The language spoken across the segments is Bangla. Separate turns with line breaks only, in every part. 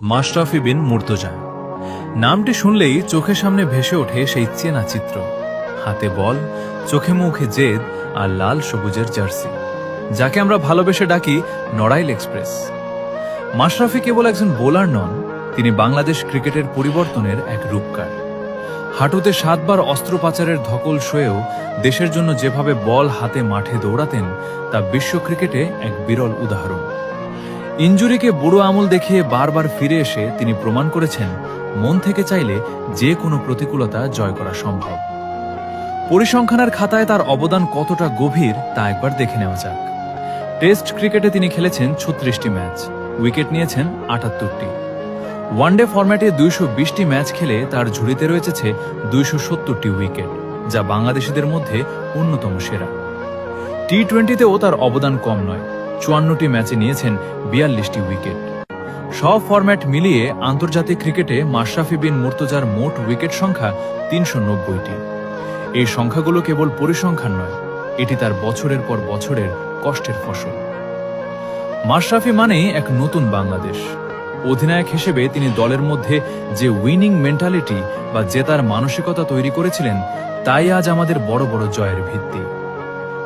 মাশরাফি বিন মুর্তজা। নামটি শুনলেই চোখের সামনে ভেসে ওঠে সেই চেনা চিত্র, হাতে বল, চোখে মুখে জেদ আর লাল সবুজের জার্সি, যাকে আমরা ভালোবেসে ডাকি নড়াইল এক্সপ্রেস। মাশরাফি কেবল একজন বোলার নন, তিনি বাংলাদেশ ক্রিকেটের পরিবর্তনের এক রূপকার। হাঁটুতে 7 বার অস্ত্রোপচারের ধকল সয়েও দেশের জন্য যেভাবে বল হাতে মাঠে দৌড়াতেন তা বিশ্ব ক্রিকেটে এক বিরল উদাহরণ। ইনজুরিকে বুড়ো আমল দেখিয়ে বারবার ফিরে এসে তিনি প্রমাণ করেছেন মন থেকে চাইলে যে কোনো প্রতিকূলতা জয় করা সম্ভব। পরিসংখ্যানের খাতায় তার অবদান কতটা গভীর তা একবার দেখে নেওয়া যাক। টেস্ট ক্রিকেটে তিনি খেলেছেন 36টি ম্যাচ, উইকেট নিয়েছেন 78টি। ওয়ানডে ফরম্যাটে 220টি ম্যাচ খেলে তার ঝুড়িতে রয়েছে 270টি উইকেট, যা বাংলাদেশিদের মধ্যে অন্যতম সেরা। টি-20তেও তার অবদান কম নয়, 54টি ম্যাচে নিয়েছেন 42টি উইকেট। সব ফরম্যাট মিলিয়ে আন্তর্জাতিক ক্রিকেটে মাশরাফি বিন মুর্তজার মোট উইকেট সংখ্যা 390টি। এই সংখ্যাগুলো কেবল পরিসংখ্যান নয়, এটি তার বছরের পর বছরের কষ্টের ফসল। মাশরাফি মানেই এক নতুন বাংলাদেশ। অধিনায়ক হিসেবে তিনি দলের মধ্যে যে উইনিং মেন্টালিটি বা জেতার মানসিকতা তৈরি করেছিলেন, তাই আজ আমাদের বড় বড় জয়ের ভিত্তি।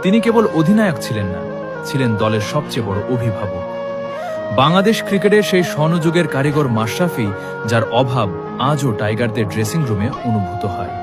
তিনি কেবল অধিনায়ক ছিলেন না, ছিলেন দলের সবচেয়ে বড় অভিভাবক। বাংলাদেশ ক্রিকেটের সেই স্বর্ণযুগের কারিগর মাশরাফি, যার অভাব আজও টাইগারদের ড্রেসিং রুমে অনুভূত হয়।